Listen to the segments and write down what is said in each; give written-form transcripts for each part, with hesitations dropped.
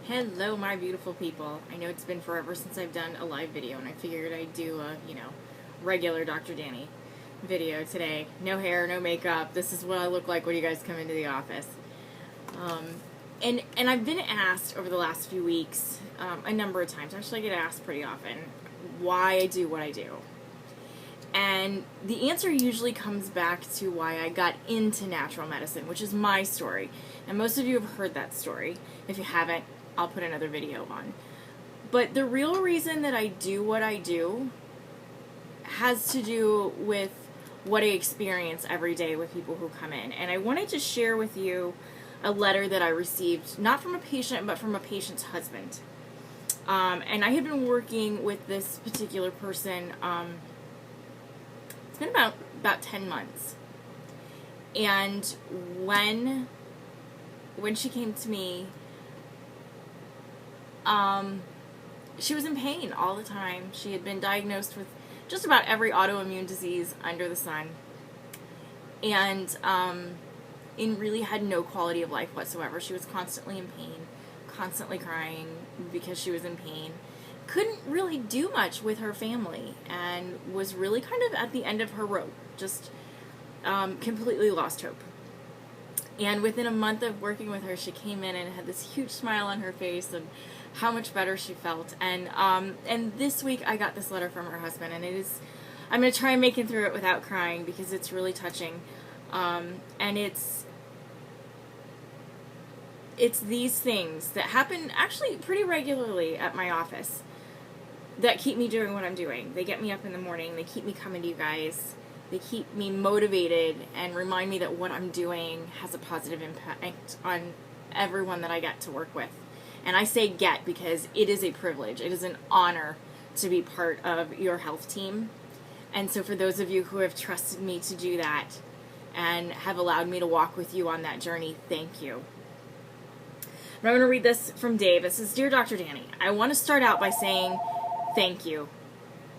Hello, my beautiful people. I know it's been forever since I've done a live video, and I figured I'd do a, regular Dr. Danny video today. No hair, no makeup. This is what I look like when you guys come into the office. And I've been asked over the last few weeks, a number of times, actually I get asked pretty often, why I do what I do. And the answer usually comes back to why I got into natural medicine, which is my story. And most of you have heard that story. If you haven't, I'll put another video on. But the real reason that I do what I do has to do with what I experience every day with people who come in. And I wanted to share with you a letter that I received, not from a patient, but from a patient's husband. And I had been working with this particular person, it's been about 10 months. And when she came to me, she was in pain all the time. She had been diagnosed with just about every autoimmune disease under the sun. And really had no quality of life whatsoever. She was constantly in pain, constantly crying because she was in pain. Couldn't really do much with her family and was really kind of at the end of her rope. Just completely lost hope. And within a month of working with her, she came in and had this huge smile on her face and how much better she felt. And this week I got this letter from her husband, and I'm going to try and make it through it without crying because it's really touching. And it's these things that happen actually pretty regularly at my office that keep me doing what I'm doing. They get me up in the morning. They keep me coming to you guys. They keep me motivated and remind me that what I'm doing has a positive impact on everyone that I get to work with. And I say get because it is a privilege. It is an honor to be part of your health team. And so for those of you who have trusted me to do that and have allowed me to walk with you on that journey, thank you. But I'm going to read this from Dave. It says, Dear Dr. Danny, I want to start out by saying thank you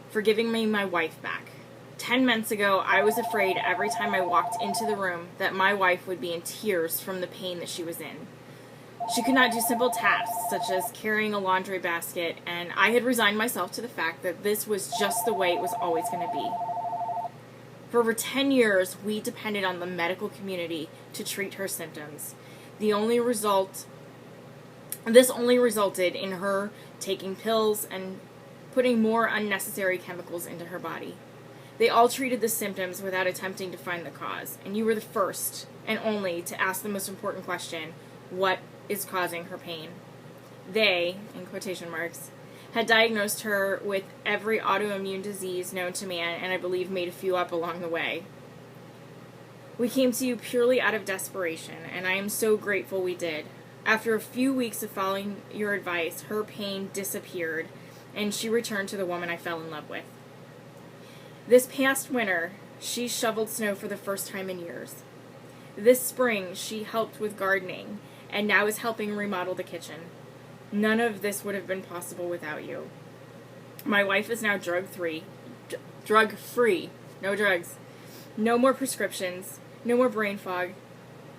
for giving me my wife back. 10 months ago, I was afraid every time I walked into the room that my wife would be in tears from the pain that she was in. She could not do simple tasks such as carrying a laundry basket, and I had resigned myself to the fact that this was just the way it was always going to be. For over 10 years, we depended on the medical community to treat her symptoms. This only resulted in her taking pills and putting more unnecessary chemicals into her body. They all treated the symptoms without attempting to find the cause, and you were the first and only to ask the most important question, what is causing her pain? They, in quotation marks, had diagnosed her with every autoimmune disease known to man, and I believe made a few up along the way. We came to you purely out of desperation, and I am so grateful we did. After a few weeks of following your advice, her pain disappeared, and she returned to the woman I fell in love with. This past winter, she shoveled snow for the first time in years. This spring, she helped with gardening, and now is helping remodel the kitchen. None of this would have been possible without you. My wife is now drug-free, no drugs, no more prescriptions, no more brain fog,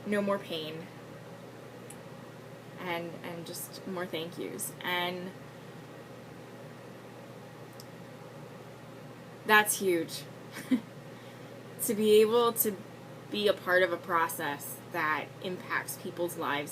no more pain, and just more thank yous. And that's huge. To be able to be a part of a process that impacts people's lives